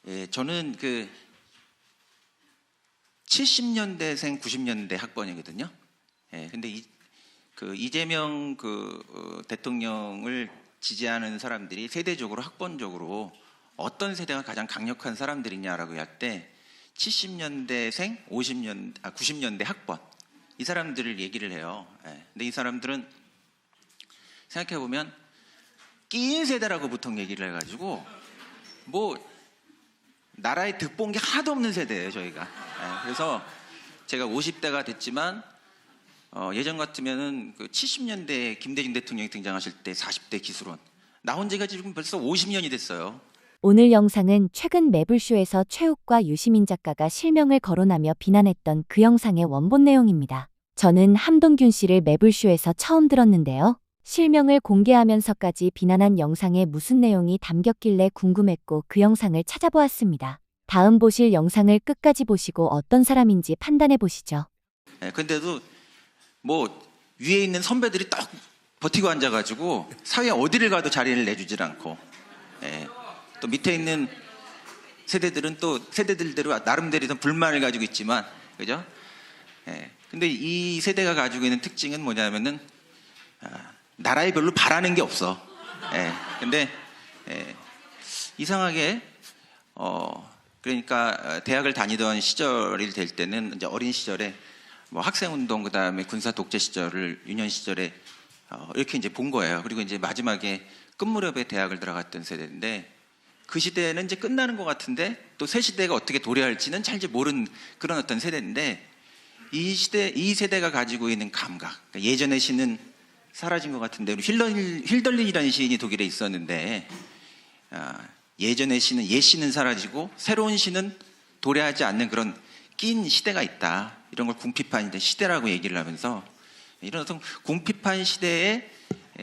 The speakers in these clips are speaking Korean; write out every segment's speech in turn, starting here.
예, 저는 그 70년대생 90년대 학번이거든요. 예, 근데 이재명 대통령을 지지하는 사람들이 세대적으로 학번적으로 어떤 세대가 가장 강력한 사람들이냐라고 할 때 70년대생 90년대 학번 이 사람들을 얘기를 해요. 예, 근데 이 사람들은 생각해 보면 끼인 세대라고 보통 얘기를 해가지고 뭐 나라에 득본 게 하나도 없는 세대예요, 저희가. 예, 그래서 제가 50대가 됐지만 예전 같으면은 그 70년대 김대중 대통령이 등장하실 때 40대 기술원 나온 지가 지금 벌써 50년이 됐어요. 오늘 영상은 최근 매불쇼에서 최욱과 유시민 작가가 실명을 거론하며 비난했던 그 영상의 원본 내용입니다. 저는 함동균 씨를 매불쇼에서 처음 들었는데요. 실명을 공개하면서까지 비난한 영상에 무슨 내용이 담겼길래 궁금했고 그 영상을 찾아보았습니다. 다음 보실 영상을 끝까지 보시고 어떤 사람인지 판단해 보시죠. 예, 근데도 뭐 위에 있는 선배들이 딱 버티고 앉아가지고 사회 어디를 가도 자리를 내주질 않고, 예, 또 밑에 있는 세대들은 또 세대들대로 나름대로 불만을 가지고 있지만, 그죠? 예, 근데 이 세대가 가지고 있는 특징은 뭐냐면은 나라에 별로 바라는 게 없어. 예, 근데 이상하게 그러니까 대학을 다니던 시절이 될 때는 이제 어린 시절에 뭐 학생운동 그다음에 군사 독재 시절을 유년 시절에 이렇게 이제 본 거예요. 그리고 이제 마지막에 끝무렵에 대학을 들어갔던 세대인데 그 시대는 이제 끝나는 것 같은데 또 새 시대가 어떻게 도래할지는 잘 모르는 그런 어떤 세대인데 이 세대가 가지고 있는 감각, 그러니까 예전의 시는 사라진 것 같은데 힐덜린이라는 시인이 독일에 있었는데 예전의 시는 옛 시는 사라지고 새로운 시는 도래하지 않는 그런 낀 시대가 있다. 이런 걸 궁핍한 시대라고 얘기를 하면서 이런 어떤 궁핍한 시대에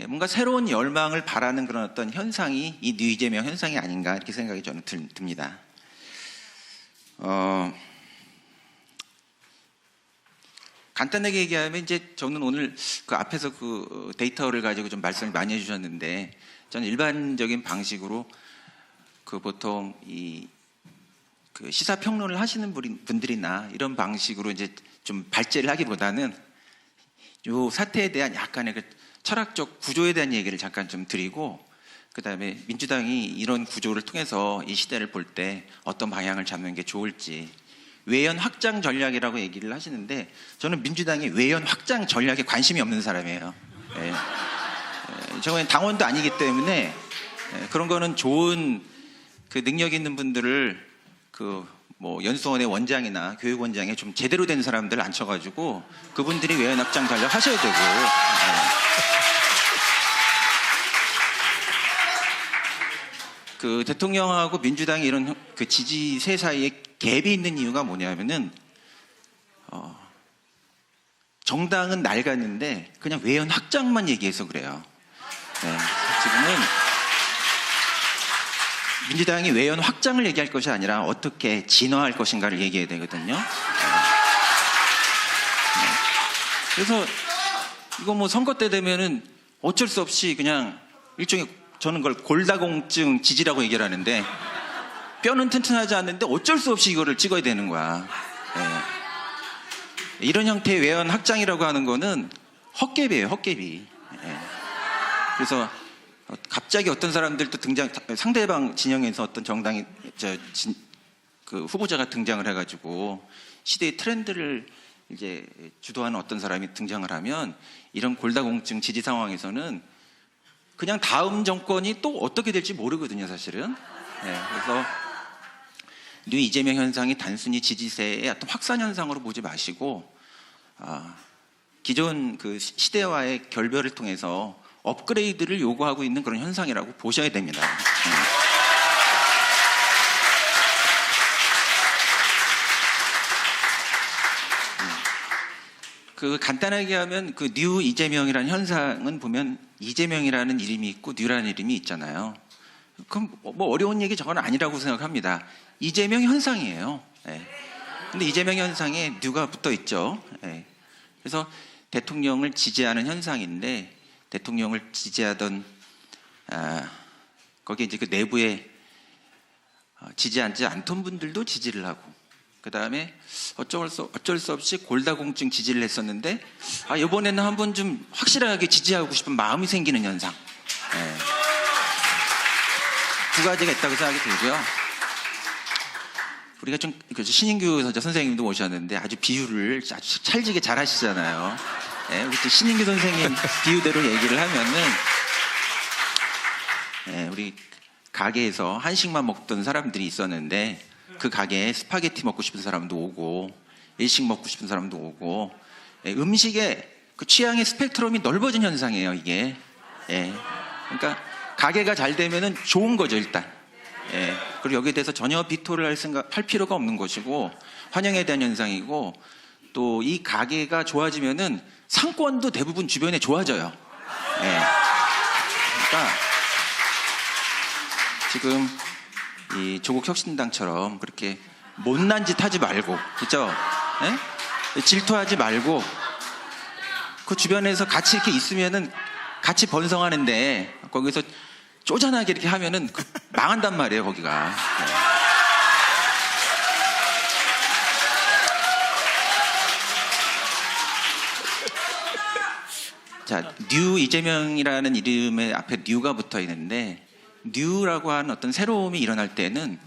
뭔가 새로운 열망을 바라는 그런 어떤 현상이 이 뉴이재명 현상이 아닌가 이렇게 생각이 저는 듭니다. 간단하게 얘기하면 이제 저는 오늘 그 앞에서 그 데이터를 가지고 좀 말씀을 많이 해주셨는데 저는 일반적인 방식으로 그 보통 그 시사 평론을 하시는 분들이나 이런 방식으로 이제 좀 발제를 하기보다는 이 사태에 대한 약간의 그 철학적 구조에 대한 얘기를 잠깐 좀 드리고 그다음에 민주당이 이런 구조를 통해서 이 시대를 볼 때 어떤 방향을 잡는 게 좋을지 외연 확장 전략이라고 얘기를 하시는데 저는 민주당이 외연 확장 전략에 관심이 없는 사람이에요. 저는 당원도 아니기 때문에 그런 거는 좋은 그 능력 있는 분들을 그 뭐 연수원의 원장이나 교육원장에 좀 제대로 된 사람들 앉혀가지고 그분들이 외연 확장 전략 하셔야 되고 그 대통령하고 민주당이 이런 그 지지세 사이에 갭이 있는 이유가 뭐냐면은 정당은 낡았는데 그냥 외연 확장만 얘기해서 그래요. 지금은 민주당이 외연 확장을 얘기할 것이 아니라 어떻게 진화할 것인가를 얘기해야 되거든요. 그래서 이거 뭐 선거 때 되면은 어쩔 수 없이 그냥 일종의 저는 그걸 골다공증 지지라고 얘기를 하는데 뼈는 튼튼하지 않는데 어쩔 수 없이 이거를 찍어야 되는 거야. 이런 형태의 외연 확장이라고 하는 거는 헛개비예요, 헛개비. 그래서 갑자기 어떤 사람들도 상대방 진영에서 어떤 정당이 그 후보자가 등장을 해가지고 시대의 트렌드를 이제 주도하는 어떤 사람이 등장을 하면 이런 골다공증 지지 상황에서는 그냥 다음 정권이 또 어떻게 될지 모르거든요, 사실은. 그래서 뉴 이재명 현상이 단순히 지지세의 어떤 확산 현상으로 보지 마시고 기존 그 시대와의 결별을 통해서 업그레이드를 요구하고 있는 그런 현상이라고 보셔야 됩니다. 그 간단하게 하면 그 뉴 이재명이라는 현상은 보면 이재명이라는 이름이 있고 뉴라는 이름이 있잖아요. 그럼 뭐 어려운 얘기 저건 아니라고 생각합니다. 이재명 현상이에요. 근데 이재명 현상에 뉴가 붙어 있죠. 그래서 대통령을 지지하는 현상인데 대통령을 지지하던 거기에 이제 그 내부에 지지하지 않던 분들도 지지를 하고, 그 다음에 어쩔 수 없이 골다공증 지지를 했었는데, 이번에는 한번 좀 확실하게 지지하고 싶은 마음이 생기는 현상. 두 가지가 있다고 생각이 들고요. 우리가 좀 신인규 선생님도 오셨는데 아주 비유를 아주 찰지게 잘 하시잖아요. 우리 또 신인규 선생님 비유대로 얘기를 하면은, 우리 가게에서 한식만 먹던 사람들이 있었는데 그 가게에 스파게티 먹고 싶은 사람도 오고 일식 먹고 싶은 사람도 오고, 음식의 그 취향의 스펙트럼이 넓어진 현상이에요, 이게. 그러니까 가게가 잘 되면은 좋은 거죠, 일단. 그리고 여기에 대해서 전혀 비토를 할 필요가 없는 것이고, 환영에 대한 현상이고, 또 이 가게가 좋아지면은 상권도 대부분 주변에 좋아져요. 그러니까 지금 이 조국 혁신당처럼 그렇게 못난 짓 하지 말고, 그죠? 질투하지 말고, 그 주변에서 같이 이렇게 있으면은 같이 번성하는데 거기서 쪼잔하게 이렇게 하면은 망한단 말이에요, 거기가. 자, 뉴 이재명이라는 이름의 앞에 뉴가 붙어 있는데, 뉴라고 하는 어떤 새로움이 일어날 때는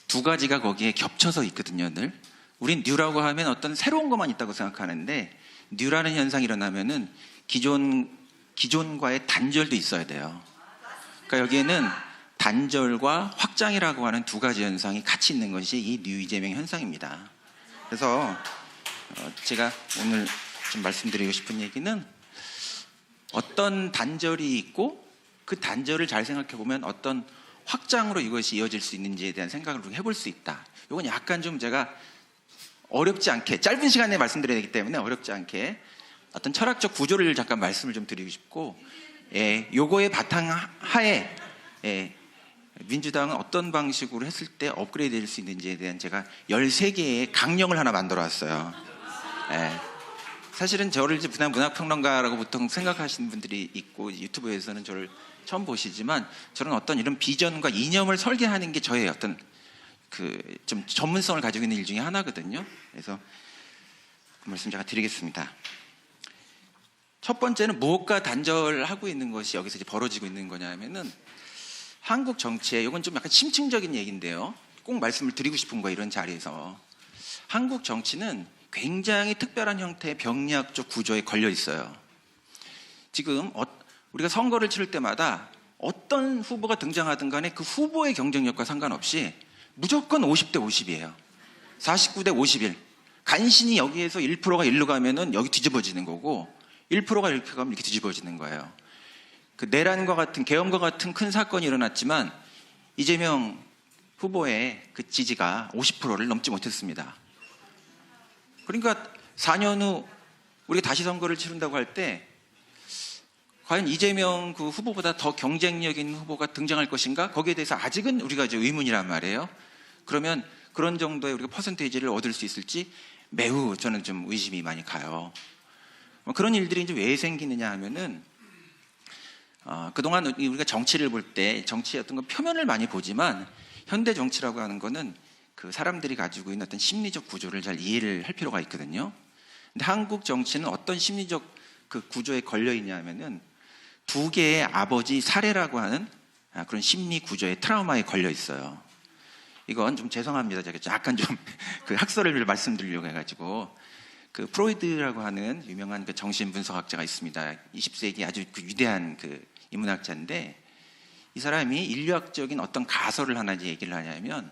두 가지가 거기에 겹쳐서 있거든요, 늘. 우린 뉴라고 하면 어떤 새로운 것만 있다고 생각하는데, 뉴라는 현상이 일어나면은 기존과의 단절도 있어야 돼요. 그러니까 여기에는 단절과 확장이라고 하는 두 가지 현상이 같이 있는 것이 이 뉴 이재명 현상입니다. 그래서 제가 오늘 좀 말씀드리고 싶은 얘기는, 어떤 단절이 있고 그 단절을 잘 생각해 보면 어떤 확장으로 이것이 이어질 수 있는지에 대한 생각을 좀 해볼 수 있다. 이건 약간 좀 제가 어렵지 않게, 짧은 시간에 말씀드려야 되기 때문에 어렵지 않게 어떤 철학적 구조를 잠깐 말씀을 좀 드리고 싶고, 요거의 바탕하에 민주당은 어떤 방식으로 했을 때 업그레이드 될 수 있는지에 대한 제가 13개의 강령을 하나 만들어 왔어요. 사실은 저를 이제 문학평론가라고 보통 생각하시는 분들이 있고, 유튜브에서는 저를 처음 보시지만, 저는 어떤 이런 비전과 이념을 설계하는 게 저의 어떤 좀 전문성을 가지고 있는 일 중에 하나거든요. 그래서 그 말씀 제가 드리겠습니다. 첫 번째는 무엇과 단절하고 있는 것이 여기서 이제 벌어지고 있는 거냐면은, 한국 정치에, 이건 좀 약간 심층적인 얘기인데요, 꼭 말씀을 드리고 싶은 거예요, 이런 자리에서. 한국 정치는 굉장히 특별한 형태의 병리학적 구조에 걸려 있어요. 지금 우리가 선거를 치를 때마다 어떤 후보가 등장하든 간에 그 후보의 경쟁력과 상관없이 무조건 50대 50이에요. 49대 51. 간신히 여기에서 1%가 일로 가면은 여기 뒤집어지는 거고, 1%가 이렇게 가면 이렇게 뒤집어지는 거예요. 그 내란과 같은, 계엄과 같은 큰 사건이 일어났지만 이재명 후보의 그 지지가 50%를 넘지 못했습니다. 그러니까 4년 후 우리가 다시 선거를 치른다고 할 때 과연 이재명 그 후보보다 더 경쟁력 있는 후보가 등장할 것인가? 거기에 대해서 아직은 우리가 이제 의문이란 말이에요. 그러면 그런 정도의 우리가 퍼센테이지를 얻을 수 있을지 매우 저는 좀 의심이 많이 가요. 그런 일들이 이제 왜 생기느냐 하면은, 그동안 우리가 정치를 볼 때 정치의 어떤 건 표면을 많이 보지만, 현대 정치라고 하는 거는 그 사람들이 가지고 있는 어떤 심리적 구조를 잘 이해를 할 필요가 있거든요. 근데 한국 정치는 어떤 심리적 그 구조에 걸려 있냐 하면은, 두 개의 아버지 사례라고 하는 그런 심리 구조의 트라우마에 걸려 있어요. 이건 좀 죄송합니다. 제가 약간 좀 그 학설을 말씀드리려고 해가지고, 그 프로이드라고 하는 유명한 그 정신분석학자가 있습니다. 20세기 아주 그 위대한 그 인문학자인데, 이 사람이 인류학적인 어떤 가설을 하나 얘기를 하냐면,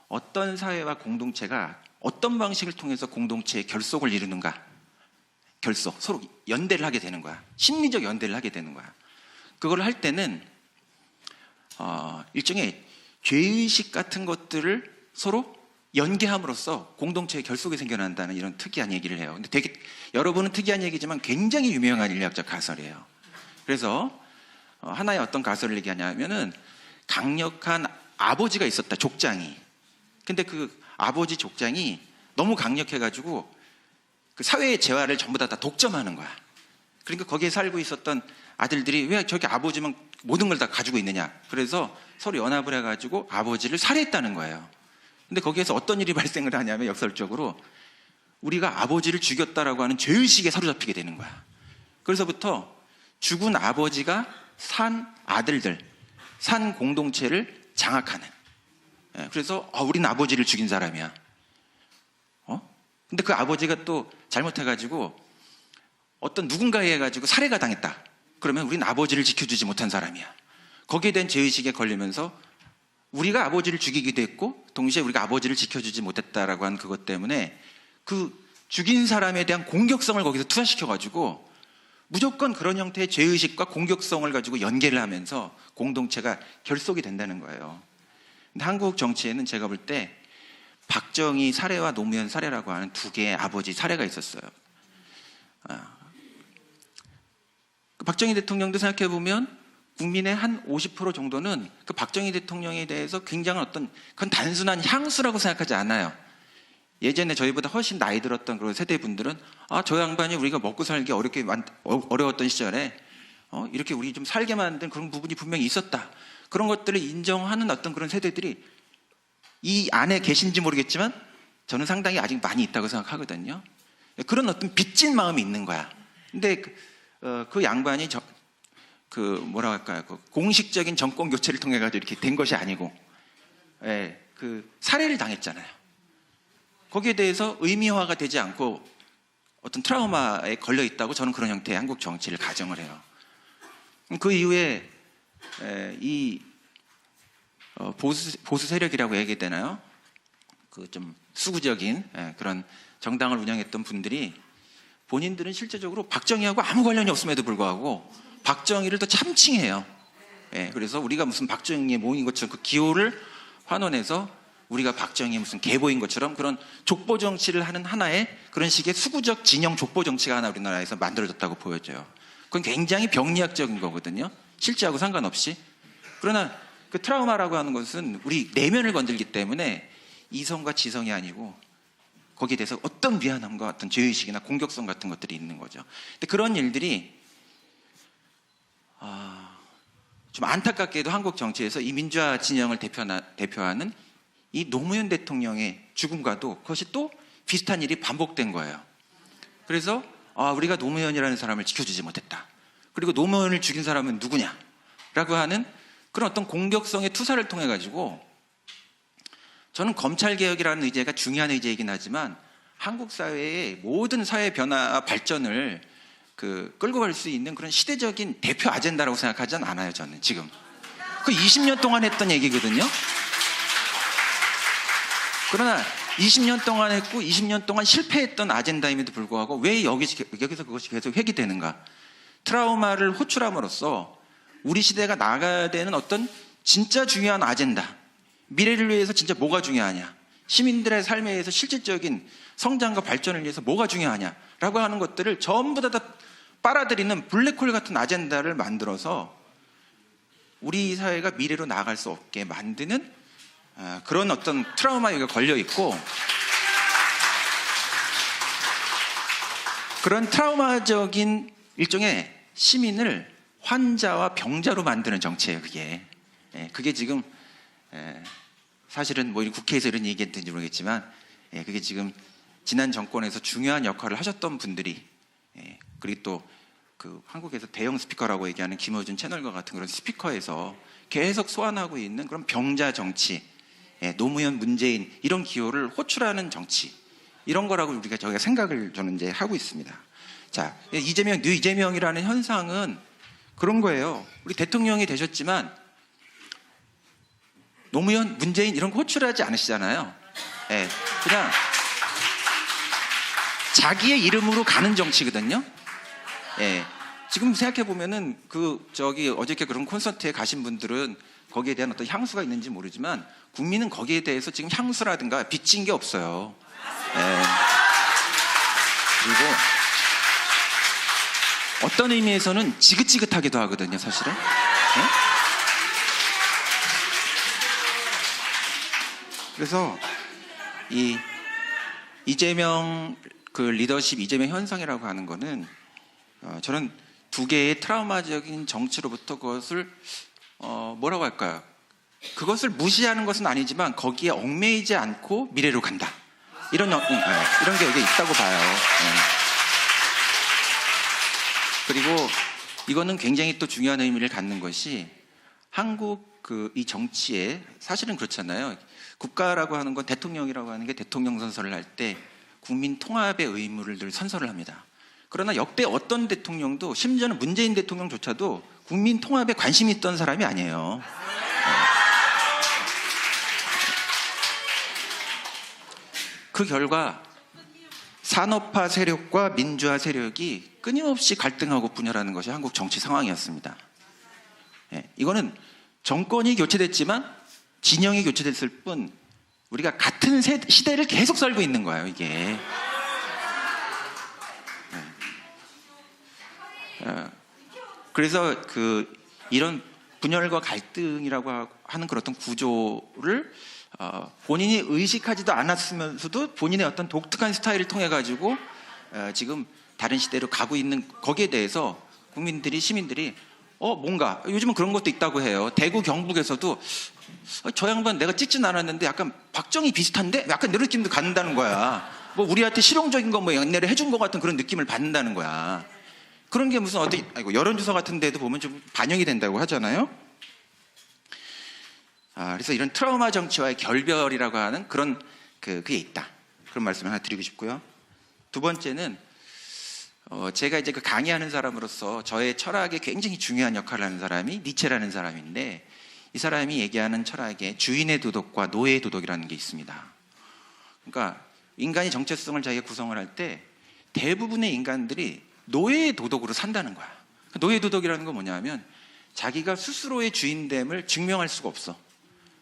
어떤 사회와 공동체가 어떤 방식을 통해서 공동체의 결속을 이루는가, 결속, 서로 연대를 하게 되는 거야. 심리적 연대를 하게 되는 거야. 그걸 할 때는 일종의 죄의식 같은 것들을 서로 연계함으로써 공동체의 결속이 생겨난다는 이런 특이한 얘기를 해요. 근데 되게 여러분은 특이한 얘기지만 굉장히 유명한 인류학적 가설이에요. 그래서 하나의 어떤 가설을 얘기하냐면은, 강력한 아버지가 있었다, 족장이. 근데 그 아버지 족장이 너무 강력해가지고 그 사회의 재화를 전부 다 독점하는 거야. 그러니까 거기에 살고 있었던 아들들이, 왜 저기 아버지만 모든 걸 다 가지고 있느냐. 그래서 서로 연합을 해가지고 아버지를 살해했다는 거예요. 근데 거기에서 어떤 일이 발생을 하냐면 역설적으로 우리가 아버지를 죽였다라고 하는 죄의식에 사로잡히게 되는 거야. 그래서부터 죽은 아버지가 산 아들들, 산 공동체를 장악하는. 그래서 우리는 아버지를 죽인 사람이야. 근데 그 아버지가 또 잘못해가지고 어떤 누군가에 해가지고 살해가 당했다. 그러면 우리는 아버지를 지켜주지 못한 사람이야. 거기에 대한 죄의식에 걸리면서 우리가 아버지를 죽이기도 했고 동시에 우리가 아버지를 지켜주지 못했다라고 한 그것 때문에 그 죽인 사람에 대한 공격성을 거기서 투사시켜가지고 무조건 그런 형태의 죄의식과 공격성을 가지고 연계를 하면서 공동체가 결속이 된다는 거예요. 근데 한국 정치에는 제가 볼 때 박정희 사례와 노무현 사례라고 하는 두 개의 아버지 사례가 있었어요. 박정희 대통령도 생각해보면 국민의 한 50% 정도는 그 박정희 대통령에 대해서 굉장한 그건 단순한 향수라고 생각하지 않아요. 예전에 저희보다 훨씬 나이 들었던 그런 세대 분들은 저 양반이 우리가 먹고 살기 어려웠던 시절에 이렇게 우리 좀 살게 만든 그런 부분이 분명히 있었다. 그런 것들을 인정하는 어떤 그런 세대들이 이 안에 계신지 모르겠지만 저는 상당히 아직 많이 있다고 생각하거든요. 그런 어떤 빚진 마음이 있는 거야. 근데 그 양반이 뭐라고 할까요? 그 공식적인 정권 교체를 통해 가지고 이렇게 된 것이 아니고, 그 살해를 당했잖아요. 거기에 대해서 의미화가 되지 않고 어떤 트라우마에 걸려 있다고 저는 그런 형태의 한국 정치를 가정을 해요. 그 이후에 이 보수 세력이라고 얘기 되나요? 그 좀 수구적인 그런 정당을 운영했던 분들이 본인들은 실제적으로 박정희하고 아무 관련이 없음에도 불구하고 박정희를 더 참칭해요. 그래서 우리가 무슨 박정희의 모인 것처럼 그 기호를 환원해서 우리가 박정희의 무슨 계보인 것처럼 그런 족보 정치를 하는 하나의 그런 식의 수구적 진영 족보 정치가 하나 우리나라에서 만들어졌다고 보여져요. 그건 굉장히 병리학적인 거거든요. 실제하고 상관없이. 그러나 그 트라우마라고 하는 것은 우리 내면을 건들기 때문에 이성과 지성이 아니고 거기에 대해서 어떤 미안함과 어떤 죄의식이나 공격성 같은 것들이 있는 거죠. 근데 그런 일들이 좀 안타깝게도 한국 정치에서 이 민주화 진영을 대표하는 이 노무현 대통령의 죽음과도 그것이 또 비슷한 일이 반복된 거예요. 그래서 우리가 노무현이라는 사람을 지켜주지 못했다. 그리고 노무현을 죽인 사람은 누구냐? 라고 하는 그런 어떤 공격성의 투사를 통해 가지고 저는 검찰개혁이라는 의제가 중요한 의제이긴 하지만 한국 사회의 모든 사회 변화 발전을 끌고 갈 수 있는 그런 시대적인 대표 아젠다라고 생각하지는 않아요. 저는 지금 그 20년 동안 했던 얘기거든요. 그러나 20년 동안 했고 20년 동안 실패했던 아젠다임에도 불구하고 왜 여기서 그것이 계속 회귀되는가? 트라우마를 호출함으로써 우리 시대가 나가야 되는 어떤 진짜 중요한 아젠다, 미래를 위해서 진짜 뭐가 중요하냐, 시민들의 삶에 의해서 실질적인 성장과 발전을 위해서 뭐가 중요하냐라고 하는 것들을 전부 다 빨아들이는 블랙홀 같은 아젠다를 만들어서 우리 사회가 미래로 나아갈 수 없게 만드는 그런 어떤 트라우마에 걸려 있고, 그런 트라우마적인 일종의 시민을 환자와 병자로 만드는 정치예요. 그게 지금 사실은 뭐 국회에서 이런 얘기했는지 모르겠지만 그게 지금 지난 정권에서 중요한 역할을 하셨던 분들이, 그리고 또 그 한국에서 대형 스피커라고 얘기하는 김어준 채널과 같은 그런 스피커에서 계속 소환하고 있는 그런 병자 정치, 노무현, 문재인 이런 기호를 호출하는 정치, 이런 거라고 저희가 생각을 저는 이제 하고 있습니다. 자, 뉴 이재명이라는 현상은 그런 거예요. 우리 대통령이 되셨지만 노무현, 문재인 이런 거 호출하지 않으시잖아요. 그냥 자기의 이름으로 가는 정치거든요. 지금 생각해 보면은 어저께 그런 콘서트에 가신 분들은 거기에 대한 어떤 향수가 있는지 모르지만 국민은 거기에 대해서 지금 향수라든가 빚진 게 없어요. 그리고 어떤 의미에서는 지긋지긋하기도 하거든요, 사실은. 그래서 이 이재명 리더십 이재명 현상이라고 하는 거는 저는 두 개의 트라우마적인 정치로부터 그것을 뭐라고 할까요? 그것을 무시하는 것은 아니지만 거기에 얽매이지 않고 미래로 간다. 이런 게 여기 있다고 봐요. 그리고 이거는 굉장히 또 중요한 의미를 갖는 것이 한국 이 정치에 사실은 그렇잖아요. 국가라고 하는 건 대통령이라고 하는 게 대통령 선서를 할 때 국민 통합의 의무를 늘 선서를 합니다. 그러나 역대 어떤 대통령도 심지어는 문재인 대통령조차도 국민 통합에 관심이 있던 사람이 아니에요. 그 결과 산업화 세력과 민주화 세력이 끊임없이 갈등하고 분열하는 것이 한국 정치 상황이었습니다. 이거는 정권이 교체됐지만 진영이 교체됐을 뿐 우리가 같은 시대를 계속 살고 있는 거예요, 이게. 그래서 이런 분열과 갈등이라고 하는 그런 어떤 구조를 본인이 의식하지도 않았으면서도 본인의 어떤 독특한 스타일을 통해 가지고 지금 다른 시대로 가고 있는 거기에 대해서 국민들이, 시민들이 뭔가 요즘은 그런 것도 있다고 해요. 대구 경북에서도 저 양반 내가 찍진 않았는데 약간 박정희 비슷한데? 약간 이런 느낌도 갖는다는 거야. 뭐 우리한테 실용적인 거 뭐 옛날에 해준 것 같은 그런 느낌을 받는다는 거야. 그런 게 무슨 여론조사 같은 데도 보면 좀 반영이 된다고 하잖아요. 그래서 이런 트라우마 정치와의 결별이라고 하는 그런 그게 있다. 그런 말씀을 하나 드리고 싶고요. 두 번째는 제가 이제 강의하는 사람으로서 저의 철학에 굉장히 중요한 역할을 하는 사람이 니체라는 사람인데, 이 사람이 얘기하는 철학에 주인의 도덕과 노예의 도덕이라는 게 있습니다. 그러니까 인간이 정체성을 자기가 구성을 할 때 대부분의 인간들이 노예의 도덕으로 산다는 거야. 노예의 도덕이라는 건 뭐냐면 자기가 스스로의 주인됨을 증명할 수가 없어.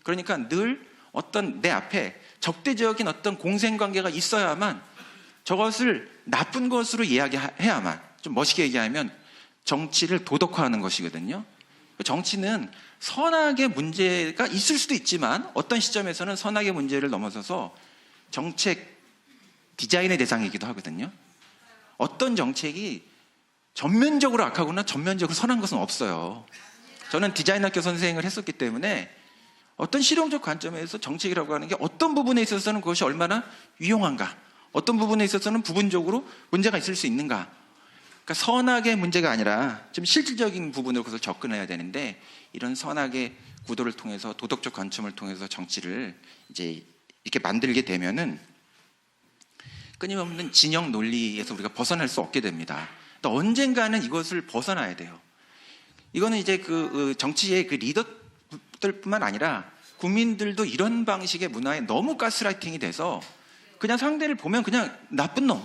그러니까 늘 어떤 내 앞에 적대적인 어떤 공생관계가 있어야만 저것을 나쁜 것으로 이야기해야만, 좀 멋있게 얘기하면 정치를 도덕화하는 것이거든요. 정치는 선악의 문제가 있을 수도 있지만 어떤 시점에서는 선악의 문제를 넘어서서 정책 디자인의 대상이기도 하거든요. 어떤 정책이 전면적으로 악하거나 전면적으로 선한 것은 없어요. 저는 디자인학교 선생을 했었기 때문에 어떤 실용적 관점에서 정책이라고 하는 게 어떤 부분에 있어서는 그것이 얼마나 유용한가, 어떤 부분에 있어서는 부분적으로 문제가 있을 수 있는가. 그러니까 선악의 문제가 아니라 좀 실질적인 부분으로 그것을 접근해야 되는데, 이런 선악의 구도를 통해서 도덕적 관점을 통해서 정치를 이제 이렇게 만들게 되면은 끊임없는 진영 논리에서 우리가 벗어날 수 없게 됩니다. 또 언젠가는 이것을 벗어나야 돼요. 이거는 이제 정치의 리더들뿐만 아니라 국민들도 이런 방식의 문화에 너무 가스라이팅이 돼서 그냥 상대를 보면 그냥 나쁜 놈,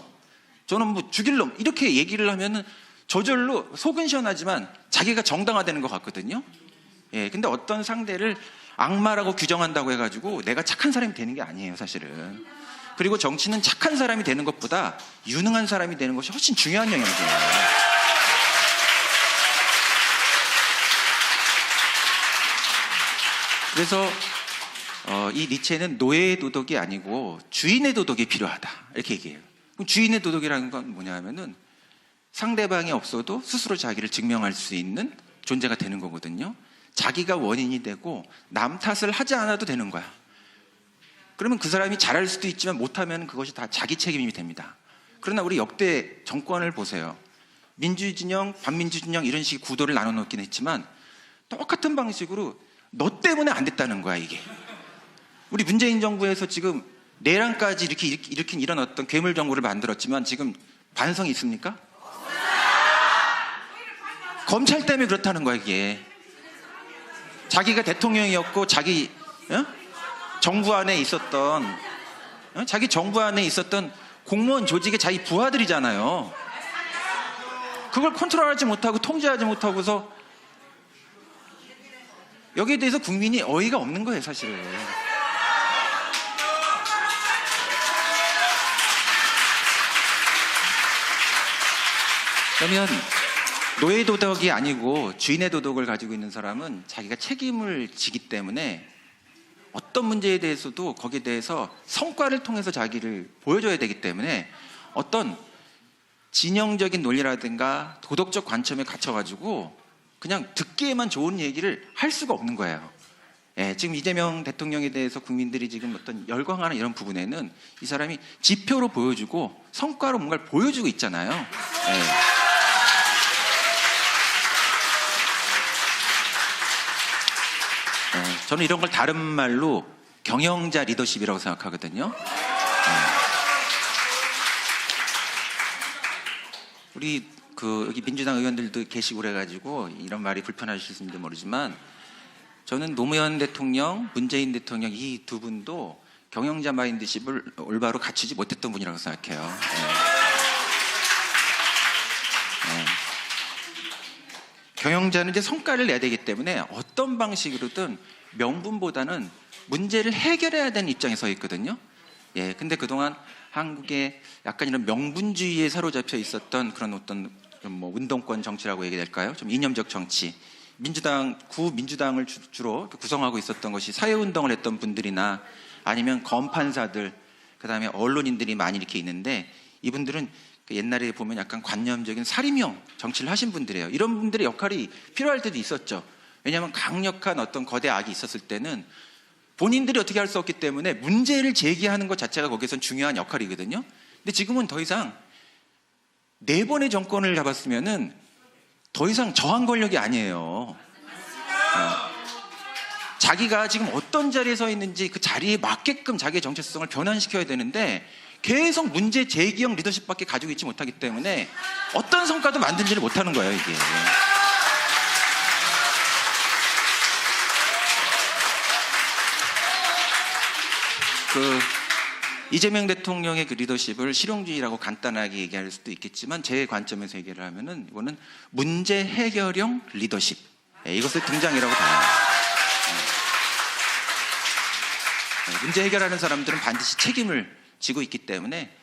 저는 뭐 죽일 놈, 이렇게 얘기를 하면은 저절로 속은 시원하지만 자기가 정당화되는 것 같거든요. 근데 어떤 상대를 악마라고 규정한다고 해가지고 내가 착한 사람이 되는 게 아니에요, 사실은. 그리고 정치는 착한 사람이 되는 것보다 유능한 사람이 되는 것이 훨씬 중요한 영역이에요. 그래서 이 니체는 노예의 도덕이 아니고 주인의 도덕이 필요하다, 이렇게 얘기해요. 그럼 주인의 도덕이라는 건 뭐냐 하면은 상대방이 없어도 스스로 자기를 증명할 수 있는 존재가 되는 거거든요. 자기가 원인이 되고 남 탓을 하지 않아도 되는 거야. 그러면 그 사람이 잘할 수도 있지만 못하면 그것이 다 자기 책임이 됩니다. 그러나 우리 역대 정권을 보세요. 민주진영, 반민주진영 이런 식의 구도를 나눠놓긴 했지만 똑같은 방식으로 너 때문에 안 됐다는 거야, 이게. 우리 문재인 정부에서 지금 내란까지 일으킨 이런 어떤 괴물 정부를 만들었지만 지금 반성이 있습니까? 검찰 때문에 그렇다는 거야, 이게. 자기가 대통령이었고 자기 정부 안에 있었던 자기 정부 안에 있었던 공무원 조직의 자기 부하들이잖아요. 그걸 컨트롤하지 못하고 통제하지 못하고서 여기에 대해서 국민이 어이가 없는 거예요, 사실은. 그러면 노예 도덕이 아니고 주인의 도덕을 가지고 있는 사람은 자기가 책임을 지기 때문에 어떤 문제에 대해서도 거기에 대해서 성과를 통해서 자기를 보여줘야 되기 때문에 어떤 진영적인 논리라든가 도덕적 관점에 갇혀가지고 그냥 듣기에만 좋은 얘기를 할 수가 없는 거예요. 예, 지금 이재명 대통령에 대해서 국민들이 지금 어떤 열광하는 이런 부분에는 이 사람이 지표로 보여주고 성과로 뭔가를 보여주고 있잖아요. 예. 저는 이런 걸 다른 말로 경영자 리더십이라고 생각하거든요. 우리 여기 민주당 의원들도 계시고 그래가지고 이런 말이 불편하실지 모르지만 저는 노무현 대통령, 문재인 대통령 이 두 분도 경영자 마인드십을 올바로 갖추지 못했던 분이라고 생각해요. 경영자는 이제 성과를 내야 되기 때문에 어떤 방식으로든 명분보다는 문제를 해결해야 되는 입장에 서 있거든요. 예, 근데 그동안 한국에 약간 이런 명분주의에 사로잡혀 있었던 그런 어떤 뭐 운동권 정치라고 얘기될까요? 좀 이념적 정치. 구민주당을 주로 구성하고 있었던 것이 사회운동을 했던 분들이나 아니면 검판사들, 그 다음에 언론인들이 많이 이렇게 있는데 이분들은 옛날에 보면 약간 관념적인 사림형 정치를 하신 분들이에요. 이런 분들의 역할이 필요할 때도 있었죠. 왜냐하면 강력한 어떤 거대 악이 있었을 때는 본인들이 어떻게 할 수 없기 때문에 문제를 제기하는 것 자체가 거기선 중요한 역할이거든요. 근데 지금은 더 이상 4번의 정권을 잡았으면은 더 이상 저항 권력이 아니에요. 자기가 지금 어떤 자리에 서 있는지 그 자리에 맞게끔 자기의 정체성을 변환시켜야 되는데 계속 문제 제기형 리더십밖에 가지고 있지 못하기 때문에 어떤 성과도 만들지를 못하는 거예요, 이게. 이재명 대통령의 그 리더십을 실용주의라고 간단하게 얘기할 수도 있겠지만 제 관점에서 얘기를 하면은 이거는 문제 해결형 리더십, 이것의 등장이라고 봐요. 문제 해결하는 사람들은 반드시 책임을 지고 있기 때문에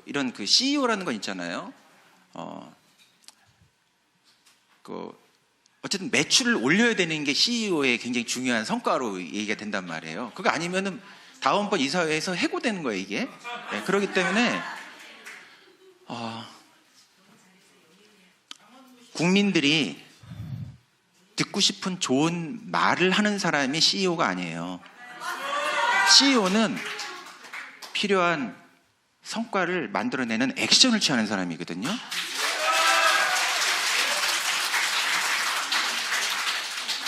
이런 CEO라는 건 있잖아요. 어쨌든 매출을 올려야 되는 게 CEO의 굉장히 중요한 성과로 얘기가 된단 말이에요. 그거 아니면은 다음번 이사회에서 해고되는 거예요, 이게. 네, 그렇기 때문에 국민들이 듣고 싶은 좋은 말을 하는 사람이 CEO가 아니에요. CEO는 필요한 성과를 만들어내는 액션을 취하는 사람이거든요.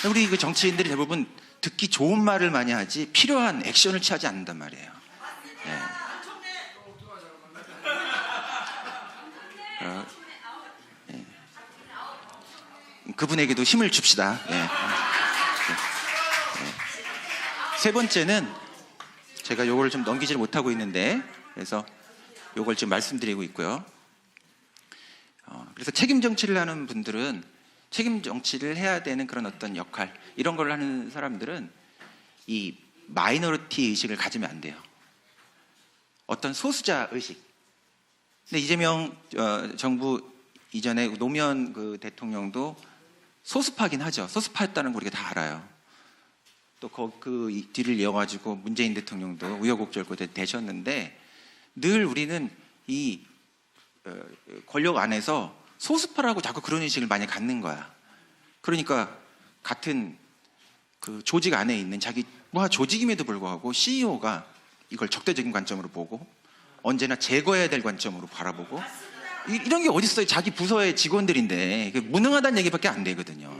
우리 그 정치인들이 대부분 듣기 좋은 말을 많이 하지 필요한 액션을 취하지 않는단 말이에요. 네. 그분에게도 힘을 줍시다. 네. 세 번째는 제가 요걸 좀 넘기지를 못하고 있는데 그래서 요걸 지금 말씀드리고 있고요. 그래서 책임 정치를 하는 분들은 책임 정치를 해야 되는 그런 어떤 역할 이런 걸 하는 사람들은 이 마이너리티 의식을 가지면 안 돼요. 어떤 소수자 의식. 근데 이재명 정부 이전에 노무현 그 대통령도 소수파긴 하죠. 소수파였다는 거 우리가 다 알아요. 또 그 뒤를 이어가지고 문재인 대통령도 우여곡절 되셨는데 늘 우리는 이 권력 안에서 소수파라고 자꾸 그런 인식을 많이 갖는 거야. 그러니까 같은 그 조직 안에 있는 자기와 조직임에도 불구하고 CEO가 이걸 적대적인 관점으로 보고 언제나 제거해야 될 관점으로 바라보고 이런 게 어디 있어요? 자기 부서의 직원들인데 무능하다는 얘기밖에 안 되거든요.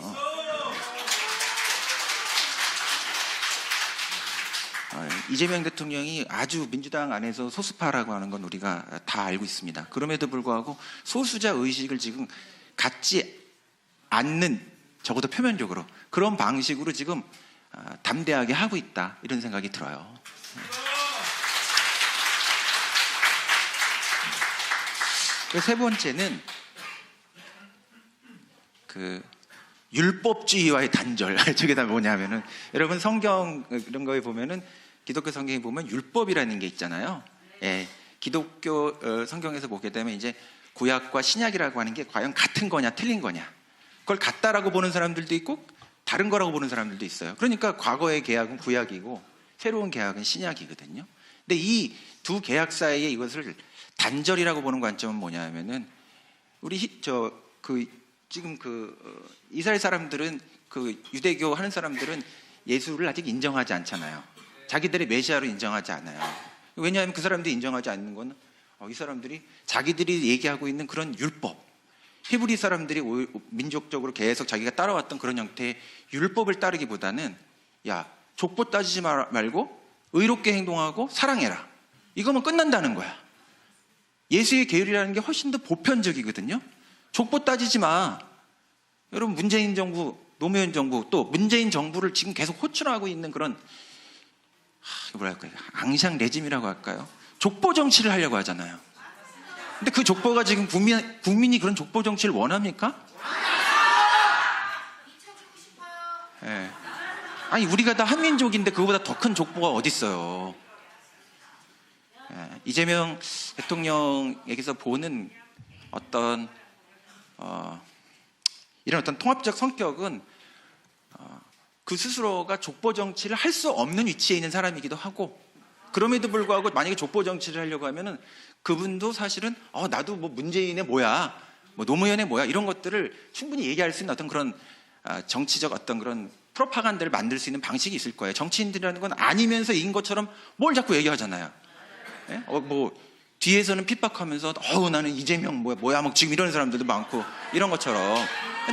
이재명 대통령이 아주 민주당 안에서 소수파라고 하는 건 우리가 다 알고 있습니다. 그럼에도 불구하고 소수자 의식을 지금 갖지 않는, 적어도 표면적으로 그런 방식으로 지금 담대하게 하고 있다, 이런 생각이 들어요. 세 번째는 그 율법주의와의 단절. 저게 다 뭐냐면은, 여러분 성경 이런 거에 보면은, 기독교 성경에 보면 율법이라는 게 있잖아요. 예, 기독교 성경에서 보게 되면 이제 구약과 신약이라고 하는 게 과연 같은 거냐 틀린 거냐, 그걸 같다라고 보는 사람들도 있고 다른 거라고 보는 사람들도 있어요. 그러니까 과거의 계약은 구약이고 새로운 계약은 신약이거든요. 근데 이 두 계약 사이에 이것을 단절이라고 보는 관점은 뭐냐면은 지금 이스라엘 사람들은 그 유대교 하는 사람들은 예수를 아직 인정하지 않잖아요. 자기들의 메시아로 인정하지 않아요. 왜냐하면 그 사람들이 인정하지 않는 건 이 사람들이 자기들이 얘기하고 있는 그런 율법, 히브리 사람들이 민족적으로 계속 자기가 따라왔던 그런 형태의 율법을 따르기보다는 야, 족보 따지지 말고 의롭게 행동하고 사랑해라. 이거면 끝난다는 거야. 예수의 계율이라는 게 훨씬 더 보편적이거든요. 족보 따지지 마. 여러분, 문재인 정부, 노무현 정부, 또 문재인 정부를 지금 계속 호출하고 있는 그런 뭐랄까요, 앙샹 레짐이라고 할까요? 족보 정치를 하려고 하잖아요. 근데 그 족보가 지금 국민이 그런 족보 정치를 원합니까? 네. 아니, 우리가 다 한민족인데 그거보다 더 큰 족보가 어디 있어요? 이재명 대통령에게서 보는 어떤 이런 어떤 통합적 성격은 그 스스로가 족보 정치를 할 수 없는 위치에 있는 사람이기도 하고, 그럼에도 불구하고 만약에 족보 정치를 하려고 하면은 그분도 사실은 나도 뭐 문재인의 뭐야, 뭐 노무현의 뭐야, 이런 것들을 충분히 얘기할 수 있는 어떤 그런 정치적 어떤 그런 프로파간다를 만들 수 있는 방식이 있을 거예요. 정치인들이라는 건 아니면서 이긴 것처럼 뭘 자꾸 얘기하잖아요. 예? 뭐 뒤에서는 핍박하면서 나는 이재명 뭐야 막 지금 이런 사람들도 많고 이런 것처럼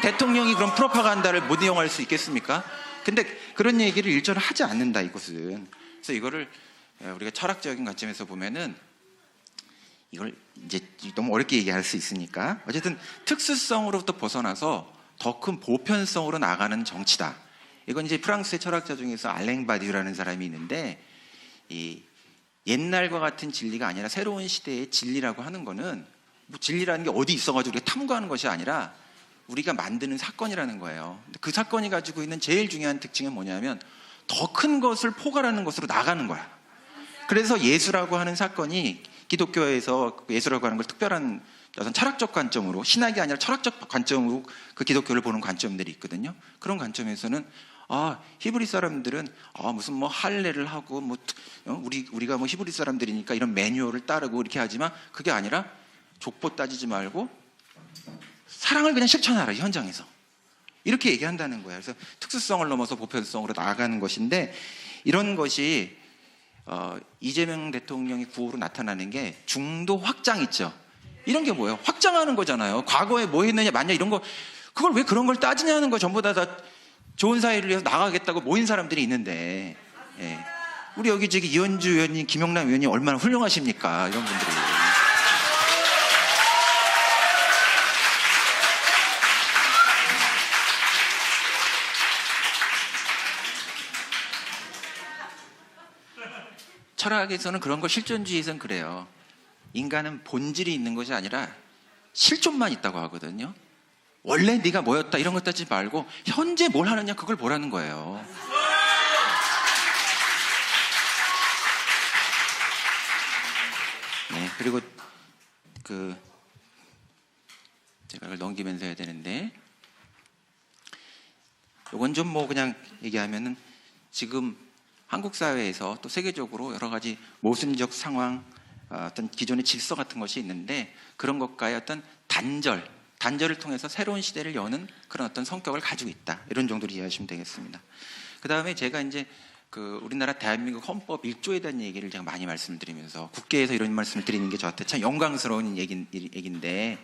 대통령이 그런 프로파간다를 못 이용할 수 있겠습니까? 근데 그런 얘기를 일절을 하지 않는다, 이것은. 그래서 이거를 우리가 철학적인 관점에서 보면은 이걸 이제 너무 어렵게 얘기할 수 있으니까 어쨌든 특수성으로부터 벗어나서 더 큰 보편성으로 나가는 정치다. 이건 이제 프랑스의 철학자 중에서 알랭 바디유라는 사람이 있는데, 이 옛날과 같은 진리가 아니라 새로운 시대의 진리라고 하는 거는 뭐 진리라는 게 어디 있어가지고 우리가 탐구하는 것이 아니라 우리가 만드는 사건이라는 거예요. 그 사건이 가지고 있는 제일 중요한 특징은 뭐냐면 더 큰 것을 포괄하는 것으로 나가는 거야. 그래서 예수라고 하는 사건이 기독교에서 예수라고 하는 걸 특별한 어떤 철학적 관점으로, 신학이 아니라 철학적 관점으로 그 기독교를 보는 관점들이 있거든요. 그런 관점에서는 히브리 사람들은 무슨 뭐 할례를 하고 뭐 우리가 뭐 히브리 사람들이니까 이런 매뉴얼을 따르고 이렇게 하지만 그게 아니라 족보 따지지 말고 사랑을 그냥 실천하라, 이 현장에서. 이렇게 얘기한다는 거예요. 그래서 특수성을 넘어서 보편성으로 나아가는 것인데, 이런 것이 이재명 대통령이 구호로 나타나는 게 중도 확장 있죠. 이런 게 뭐예요? 확장하는 거잖아요. 과거에 뭐 했느냐, 맞냐, 이런 거, 그걸 왜 그런 걸 따지냐는 거. 전부 다 좋은 사회를 위해서 나가겠다고 모인 사람들이 있는데, 예. 우리 여기 이현주 의원님, 김영남 의원님 얼마나 훌륭하십니까? 이런 분들이. 철학에서는 그런 거, 실존주의에서는 그래요. 인간은 본질이 있는 것이 아니라 실존만 있다고 하거든요. 원래 네가 뭐였다 이런 것 따지지 말고 현재 뭘 하느냐, 그걸 보라는 거예요. 네, 그리고 제가 이걸 넘기면서 해야 되는데, 이건 좀 뭐 그냥 얘기하면은 지금 한국 사회에서 또 세계적으로 여러 가지 모순적 상황, 어떤 기존의 질서 같은 것이 있는데, 그런 것과의 어떤 단절을 통해서 새로운 시대를 여는 그런 어떤 성격을 가지고 있다, 이런 정도로 이해하시면 되겠습니다. 그 다음에 제가 이제 우리나라 대한민국 헌법 1조에 대한 얘기를 제가 많이 말씀드리면서 국회에서 이런 말씀을 드리는 게 저한테 참 영광스러운 얘기인데,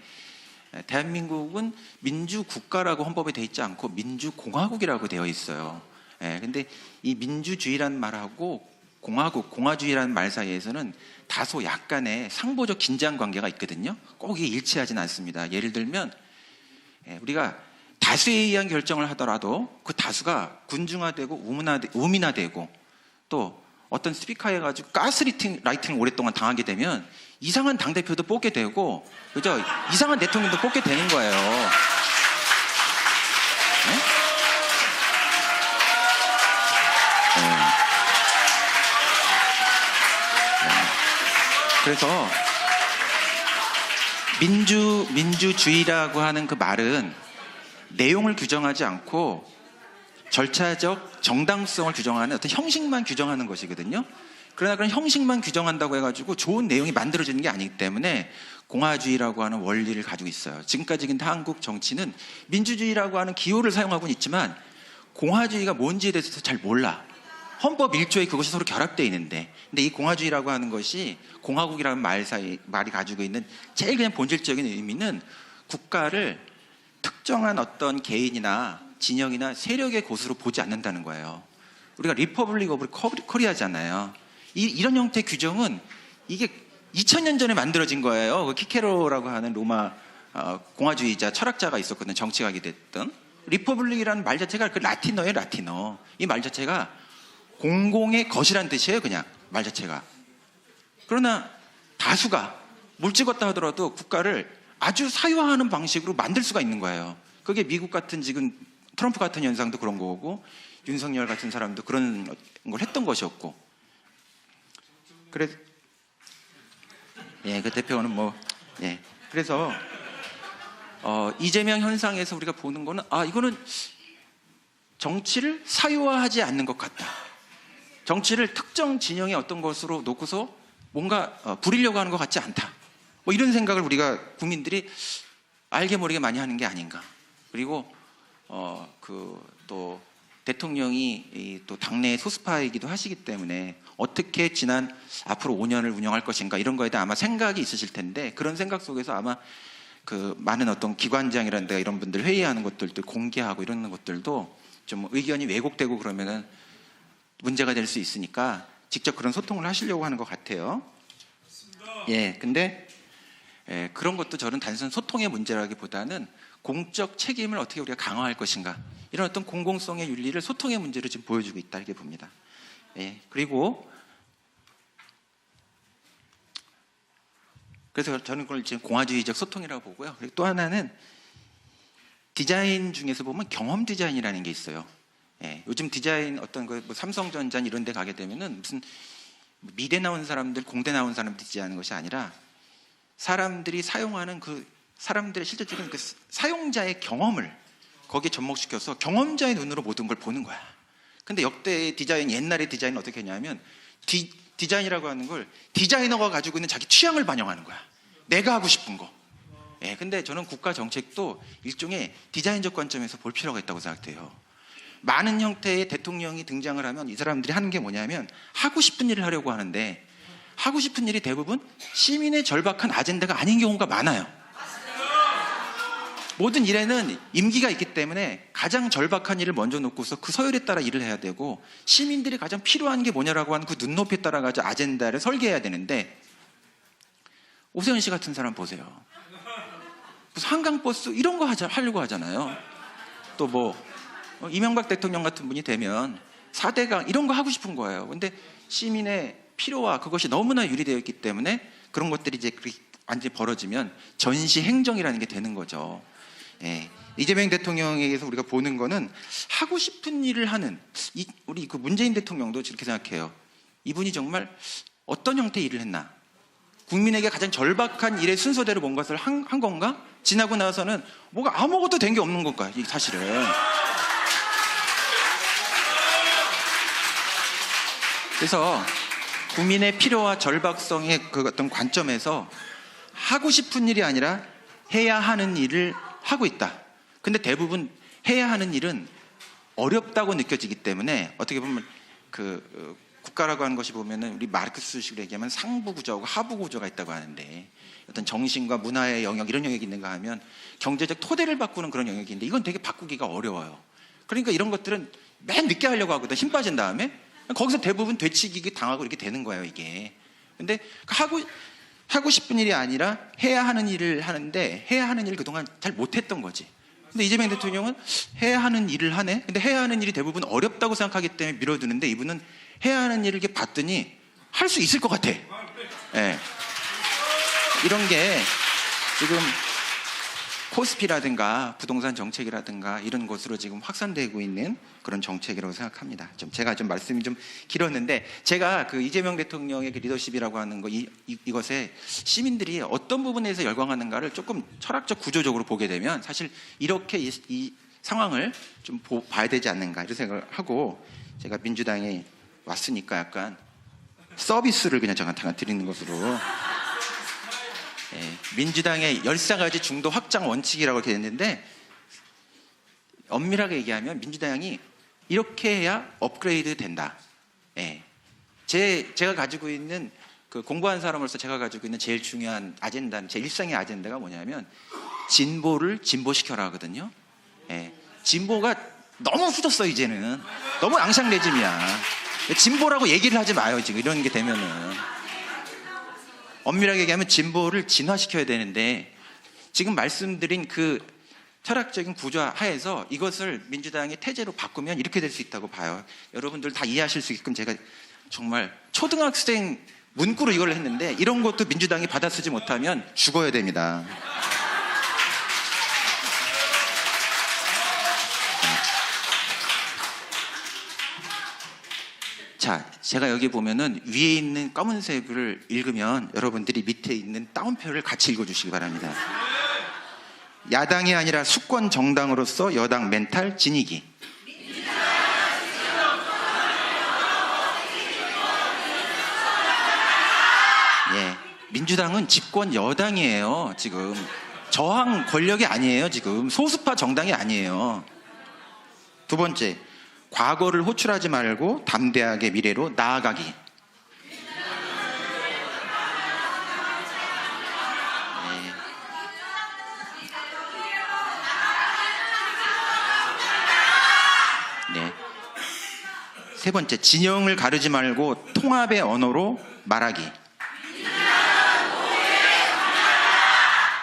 대한민국은 민주국가라고 헌법에 되어 있지 않고 민주공화국이라고 되어 있어요. 근데 이 민주주의라는 말하고 공화주의라는 말 사이에서는 다소 약간의 상보적 긴장 관계가 있거든요. 꼭 이게 일치하지는 않습니다. 예를 들면 우리가 다수에 의한 결정을 하더라도 그 다수가 군중화되고 우민화되고 또 어떤 스피커에 가지고 가스라이팅을 오랫동안 당하게 되면 이상한 당대표도 뽑게 되고, 그죠? 이상한 대통령도 뽑게 되는 거예요. 네? 그래서 민주주의라고 하는 그 말은 내용을 규정하지 않고 절차적 정당성을 규정하는 어떤 형식만 규정하는 것이거든요. 그러나 그런 형식만 규정한다고 해가지고 좋은 내용이 만들어지는 게 아니기 때문에 공화주의라고 하는 원리를 가지고 있어요. 지금까지 근데 한국 정치는 민주주의라고 하는 기호를 사용하고는 있지만 공화주의가 뭔지에 대해서 잘 몰라. 헌법 1조에 그것이 서로 결합되어 있는데, 근데 이 공화주의라고 하는 것이 공화국이라는 말이 가지고 있는 제일 그냥 본질적인 의미는 국가를 특정한 어떤 개인이나 진영이나 세력의 곳으로 보지 않는다는 거예요. 우리가 리퍼블릭 오브 코리아잖아요. 이런 형태의 규정은 이게 2000년 전에 만들어진 거예요. 그 키케로라고 하는 로마 공화주의자 철학자가 있었거든요. 정치가게 됐던. 리퍼블릭이라는 말 자체가 그 라틴어예요. 라틴어. 이 말 자체가 공공의 것이란 뜻이에요. 그냥 말 자체가. 그러나 다수가 뭘 찍었다 하더라도 국가를 아주 사유화하는 방식으로 만들 수가 있는 거예요. 그게 미국 같은 지금 트럼프 같은 현상도 그런 거고 윤석열 같은 사람도 그런 걸 했던 것이었고. 그래서 그 대표는 그래서 이재명 현상에서 우리가 보는 거는 이거는 정치를 사유화하지 않는 것 같다. 정치를 특정 진영의 어떤 것으로 놓고서 뭔가 부리려고 하는 것 같지 않다. 뭐 이런 생각을 우리가 국민들이 알게 모르게 많이 하는 게 아닌가. 그리고 또 대통령이 또 당내의 소수파이기도 하시기 때문에 어떻게 지난 앞으로 5년을 운영할 것인가 이런 거에 대해 아마 생각이 있으실 텐데, 그런 생각 속에서 아마 그 많은 어떤 기관장이라는 데가 이런 분들 회의하는 것들도 공개하고 이런 것들도 좀 의견이 왜곡되고 그러면은 문제가 될 수 있으니까 직접 그런 소통을 하시려고 하는 것 같아요. 근데 그런 것도 저는 단순 소통의 문제라기보다는 공적 책임을 어떻게 우리가 강화할 것인가, 이런 어떤 공공성의 윤리를 소통의 문제로 지금 보여주고 있다 이렇게 봅니다. 그리고 그래서 저는 그걸 지금 공화주의적 소통이라고 보고요. 그리고 또 하나는 디자인 중에서 보면 경험 디자인이라는 게 있어요. 요즘 디자인 어떤 뭐 삼성전자 이런 데 가게 되면은 무슨 미대 나온 사람들, 공대 나온 사람들이 디자인하는 것이 아니라 사람들이 사용하는 그 사람들의 실질적인 그 사용자의 경험을 거기에 접목시켜서 경험자의 눈으로 모든 걸 보는 거야. 근데 역대 디자인, 옛날의 디자인은 어떻게 했냐면 디자인이라고 하는 걸 디자이너가 가지고 있는 자기 취향을 반영하는 거야. 내가 하고 싶은 거. 근데 저는 국가 정책도 일종의 디자인적 관점에서 볼 필요가 있다고 생각돼요. 많은 형태의 대통령이 등장을 하면 이 사람들이 하는 게 뭐냐면 하고 싶은 일을 하려고 하는데, 하고 싶은 일이 대부분 시민의 절박한 아젠다가 아닌 경우가 많아요. 모든 일에는 임기가 있기 때문에 가장 절박한 일을 먼저 놓고서 그 서열에 따라 일을 해야 되고, 시민들이 가장 필요한 게 뭐냐라고 하는 그 눈높이에 따라 가지고 아젠다를 설계해야 되는데, 오세훈 씨 같은 사람 보세요. 무슨 한강버스 이런 거 하려고 하잖아요. 또 뭐 이명박 대통령 같은 분이 되면 4대강 이런 거 하고 싶은 거예요. 근데 시민의 필요와 그것이 너무나 유리되어 있기 때문에 그런 것들이 이제 완전히 벌어지면 전시 행정이라는 게 되는 거죠. 이재명 대통령에게서 우리가 보는 거는 하고 싶은 일을 하는, 우리 그 문재인 대통령도 그렇게 생각해요. 이분이 정말 어떤 형태의 일을 했나? 국민에게 가장 절박한 일의 순서대로 뭔가를 한 건가? 지나고 나서는 뭐가 아무것도 된 게 없는 건가? 사실은. 그래서 국민의 필요와 절박성의 그 어떤 관점에서 하고 싶은 일이 아니라 해야 하는 일을 하고 있다. 근데 대부분 해야 하는 일은 어렵다고 느껴지기 때문에, 어떻게 보면 국가라고 하는 것이 보면은 우리 마르크스식으로 얘기하면 상부 구조하고 하부 구조가 있다고 하는데, 어떤 정신과 문화의 영역 이런 영역이 있는가 하면 경제적 토대를 바꾸는 그런 영역인데, 이건 되게 바꾸기가 어려워요. 그러니까 이런 것들은 맨 늦게 하려고 하거든. 힘 빠진 다음에 거기서 대부분 되치기 당하고 이렇게 되는 거예요, 이게. 근데 하고 싶은 일이 아니라 해야 하는 일을 하는데, 해야 하는 일을 그동안 잘 못했던 거지. 근데 이재명 대통령은 해야 하는 일을 하네. 근데 해야 하는 일이 대부분 어렵다고 생각하기 때문에 밀어두는데, 이분은 해야 하는 일을 이렇게 봤더니 할 수 있을 것 같아. 이런 게 지금 코스피라든가 부동산 정책이라든가 이런 것으로 지금 확산되고 있는 그런 정책이라고 생각합니다. 제가 좀 말씀이 좀 길었는데, 제가 그 이재명 대통령의 그 리더십이라고 하는 거, 이것에 시민들이 어떤 부분에서 열광하는가를 조금 철학적 구조적으로 보게 되면 사실 이렇게 이 상황을 좀 봐야 되지 않는가 이런 생각을 하고, 제가 민주당에 왔으니까 약간 서비스를 그냥 잠깐 드리는 것으로. 예, 민주당의 13가지 중도 확장 원칙이라고 이렇게 됐는데, 엄밀하게 얘기하면 민주당이 이렇게 해야 업그레이드 된다. 예. 제가 가지고 있는 그 공부한 사람으로서 제가 가지고 있는 제일 중요한 아젠다는, 제 일상의 아젠다가 뭐냐면 진보를 진보시켜라 하거든요. 예. 진보가 너무 후졌어 이제는. 너무 앙상 레짐이야. 진보라고 얘기를 하지 마요 지금 이런 게 되면은. 엄밀하게 얘기하면 진보를 진화시켜야 되는데, 지금 말씀드린 그 철학적인 구조 하에서 이것을 민주당의 태제로 바꾸면 이렇게 될 수 있다고 봐요. 여러분들 다 이해하실 수 있게끔 제가 정말 초등학생 문구로 이걸 했는데, 이런 것도 민주당이 받아쓰지 못하면 죽어야 됩니다. 자, 제가 여기 보면은 위에 있는 검은색을 읽으면 여러분들이 밑에 있는 따옴표를 같이 읽어주시기 바랍니다. 야당이 아니라 수권 정당으로서 여당 멘탈 지니기. 예, 민주당은 집권 여당이에요. 지금 저항 권력이 아니에요. 지금 소수파 정당이 아니에요. 두 번째, 과거를 호출하지 말고 담대하게 미래로 나아가기. 네. 네. 세 번째, 진영을 가르지 말고 통합의 언어로 말하기.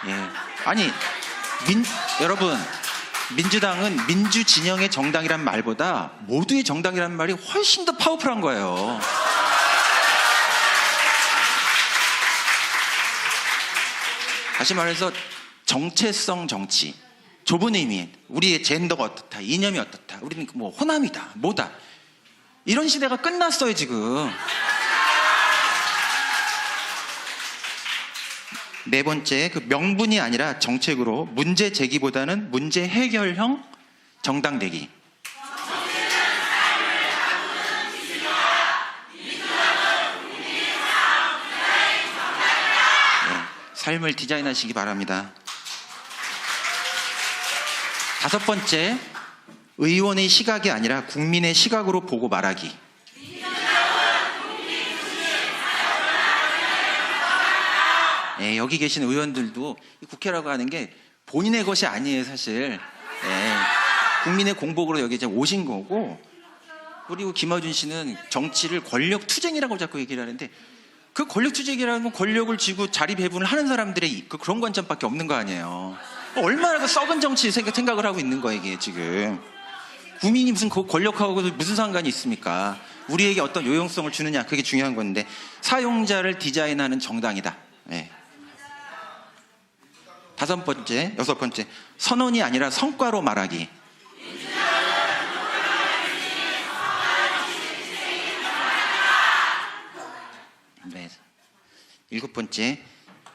예. 아니, 여러분, 민주당은 민주 진영의 정당이란 말보다 모두의 정당이란 말이 훨씬 더 파워풀한 거예요. 다시 말해서 정체성 정치, 좁은 의미, 우리의 젠더가 어떻다, 이념이 어떻다, 우리는 뭐 호남이다, 뭐다, 이런 시대가 끝났어요 지금. 네 번째, 그 명분이 아니라 정책으로 문제 제기보다는 문제 해결형 정당 되기. 네, 삶을 디자인하시기 바랍니다. 다섯 번째, 의원의 시각이 아니라 국민의 시각으로 보고 말하기. 예, 여기 계신 의원들도 국회라고 하는 게 본인의 것이 아니에요, 사실. 예, 국민의 공복으로 여기 이제 오신 거고, 그리고 김어준 씨는 정치를 권력 투쟁이라고 자꾸 얘기를 하는데, 그 권력 투쟁이라는 건 권력을 쥐고 자리 배분을 하는 사람들의 그런 관점밖에 없는 거 아니에요. 얼마나 그 썩은 정치 생각을 하고 있는 거예요, 이게 지금. 국민이 무슨 그 권력하고 무슨 상관이 있습니까? 우리에게 어떤 요용성을 주느냐, 그게 중요한 건데, 사용자를 디자인하는 정당이다. 예. 여섯 번째, 선언이 아니라 성과로 말하기. 네. 일곱 번째,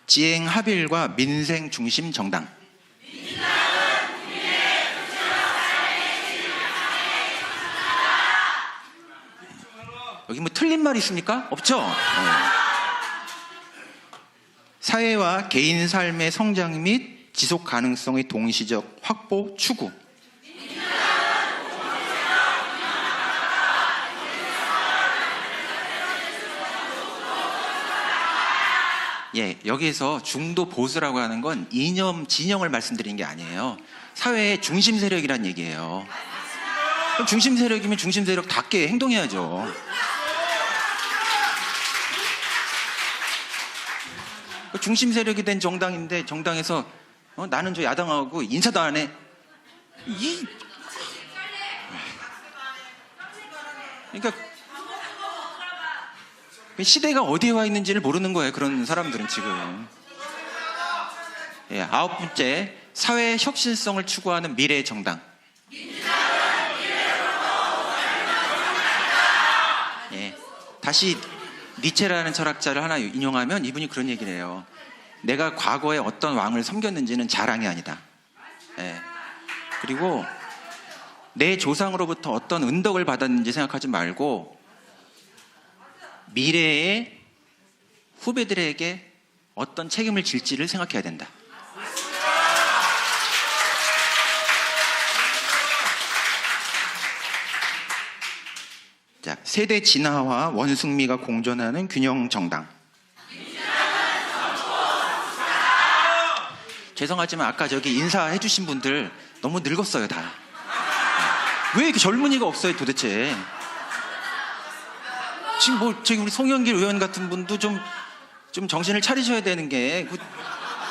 지행 합일과 민생 중심 정당. 여기 뭐 틀린 말 있습니까? 없죠? 네. 사회와 개인 삶의 성장 및 지속 가능성의 동시적 확보 추구. 예, 여기에서 중도 보수라고 하는 건 이념, 진영을 말씀드린 게 아니에요. 사회의 중심 세력이란 얘기예요. 그럼 중심 세력이면 중심 세력답게 행동해야죠. 중심 세력이 된 정당인데, 정당에서 나는 저 야당하고 인사도 안 해. 그러니까 시대가 어디에 와 있는지를 모르는 거예요, 그런 사람들은 지금. 예, 아홉 번째, 사회 혁신성을 추구하는 미래의 정당. 예, 다시 니체라는 철학자를 하나 인용하면 이분이 그런 얘기를 해요. 내가 과거에 어떤 왕을 섬겼는지는 자랑이 아니다. 예. 그리고 내 조상으로부터 어떤 은덕을 받았는지 생각하지 말고 미래의 후배들에게 어떤 책임을 질지를 생각해야 된다. 자, 세대 진화와 원숭미가 공존하는 균형 정당. 죄송하지만 아까 저기 인사해 주신 분들 너무 늙었어요, 다. 왜 이렇게 젊은이가 없어요, 도대체? 지금 뭐 저기 우리 송영길 의원 같은 분도 좀 정신을 차리셔야 되는 게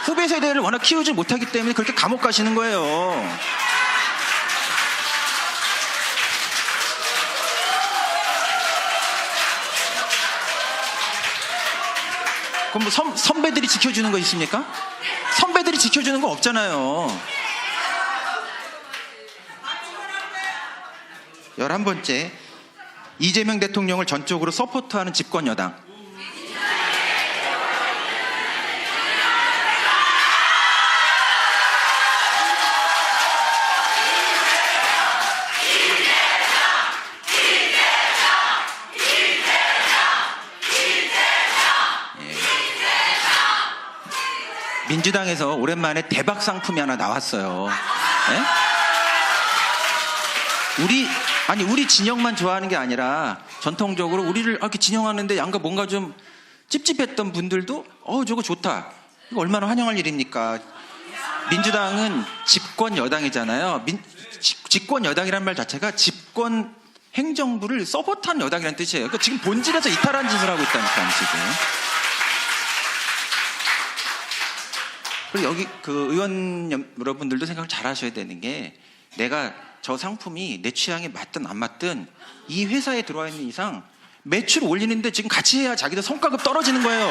후배 세대를 워낙 키우지 못하기 때문에 그렇게 감옥 가시는 거예요. 그럼 뭐 선배들이 지켜주는 거 있습니까? 선배들이 지켜주는 거 없잖아요. 11번째, 이재명 대통령을 전적으로 서포트하는 집권 여당. 민주당에서 오랜만에 대박 상품이 하나 나왔어요. 네? 우리 진영만 좋아하는 게 아니라 전통적으로 우리를 이렇게 진영하는데 양가 뭔가 좀 찝찝했던 분들도 저거 좋다. 이거 얼마나 환영할 일입니까? 민주당은 집권 여당이잖아요. 집권 여당이란 말 자체가 집권 행정부를 서포트한 여당이라는 뜻이에요. 그러니까 지금 본질에서 이탈한 짓을 하고 있다니까요, 지금. 그리고 여기 그 의원 여러분들도 생각을 잘 하셔야 되는 게, 내가 저 상품이 내 취향에 맞든 안 맞든 이 회사에 들어와 있는 이상 매출 올리는데 지금 같이 해야 자기들 성과급 떨어지는 거예요.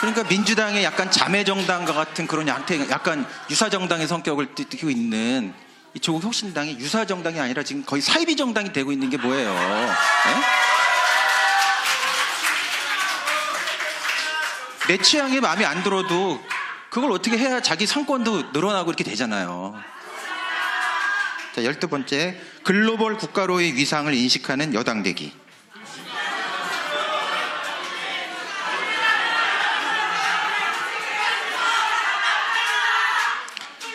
그러니까 민주당의 약간 자매정당과 같은 그런 약간 유사정당의 성격을 띠고 있는 이 조국 혁신당이 유사정당이 아니라 지금 거의 사이비정당이 되고 있는 게 뭐예요? 네? 내 취향에 마음에 안 들어도 그걸 어떻게 해야 자기 상권도 늘어나고 이렇게 되잖아요. 자, 12번째, 글로벌 국가로의 위상을 인식하는 여당 되기.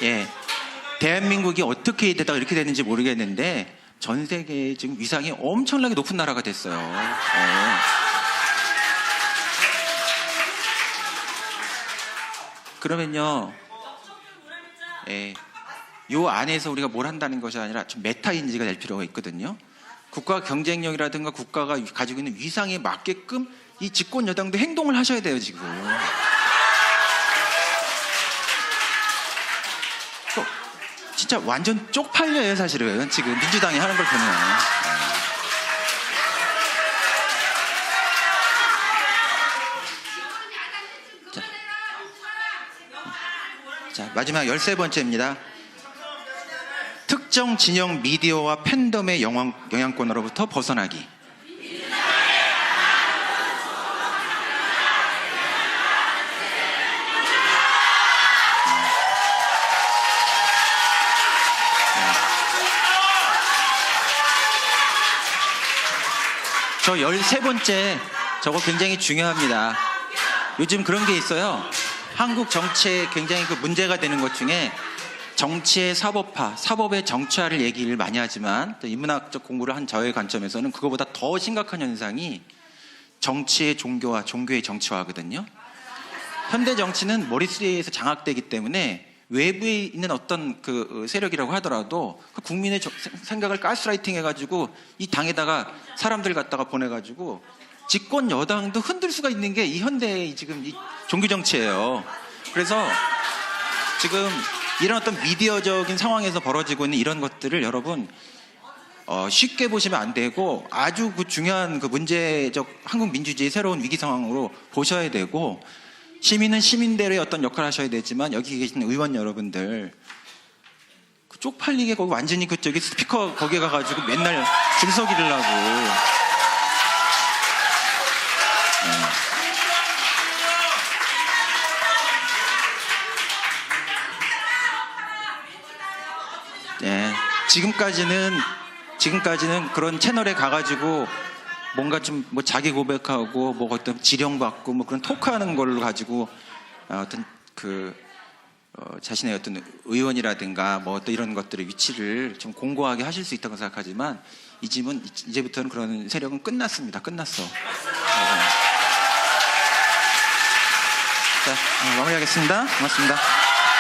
예, 대한민국이 어떻게 되다가 이렇게 되는지 모르겠는데 전 세계에 지금 위상이 엄청나게 높은 나라가 됐어요. 그러면요, 요 안에서 우리가 뭘 한다는 것이 아니라 좀 메타인지가 될 필요가 있거든요. 국가 경쟁력이라든가 국가가 가지고 있는 위상에 맞게끔 이 집권 여당도 행동을 하셔야 돼요, 지금. 진짜 완전 쪽팔려요, 사실은. 지금 민주당이 하는 걸 보면. 자, 마지막 13번째입니다. 특정 진영 미디어와 팬덤의 영향권으로부터 벗어나기. 저 13번째 저거 굉장히 중요합니다. 요즘 그런 게 있어요. 한국 정치에 굉장히 그 문제가 되는 것 중에 정치의 사법화, 사법의 정치화를 얘기를 많이 하지만 또 인문학적 공부를 한 저의 관점에서는 그거보다 더 심각한 현상이 정치의 종교화, 종교의 정치화거든요. 현대 정치는 머릿속에서 장악되기 때문에 외부에 있는 어떤 그 세력이라고 하더라도 그 국민의 생각을 가스라이팅 해가지고 이 당에다가 사람들 갖다가 보내가지고 집권 여당도 흔들 수가 있는 게 이 현대의 지금 이 종교 정치예요. 그래서 지금 이런 어떤 미디어적인 상황에서 벌어지고 있는 이런 것들을 여러분 쉽게 보시면 안 되고 아주 그 중요한 그 문제적 한국 민주주의의 새로운 위기 상황으로 보셔야 되고, 시민은 시민대로의 어떤 역할을 하셔야 되지만 여기 계신 의원 여러분들 그 쪽팔리게 거기 완전히 그쪽에 스피커 거기에 가가지고 맨날 줄서기를 하고 예. 지금까지는 그런 채널에 가가지고 뭔가 좀 뭐 자기 고백하고 뭐 어떤 지령받고 뭐 그런 토크하는 걸로 가지고 어떤 자신의 어떤 의원이라든가 뭐 어떤 이런 것들의 위치를 좀 공고하게 하실 수 있다고 생각하지만 이 집은 이제부터는 그런 세력은 끝났습니다. 끝났어. 자, 마무리하겠습니다. 고맙습니다.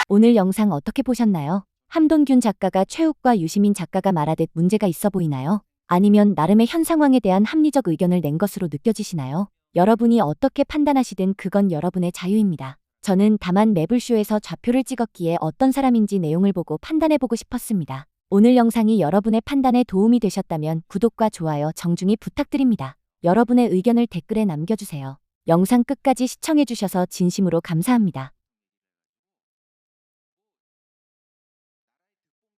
오늘 영상 어떻게 보셨나요? 함돈균 작가가 최욱과 유시민 작가가 말하듯 문제가 있어 보이나요? 아니면 나름의 현 상황에 대한 합리적 의견을 낸 것으로 느껴지시나요? 여러분이 어떻게 판단하시든 그건 여러분의 자유입니다. 저는 다만 매불쇼에서 좌표를 찍었기에 어떤 사람인지 내용을 보고 판단해보고 싶었습니다. 오늘 영상이 여러분의 판단에 도움이 되셨다면 구독과 좋아요 정중히 부탁드립니다. 여러분의 의견을 댓글에 남겨주세요. 영상 끝까지 시청해주셔서 진심으로 감사합니다.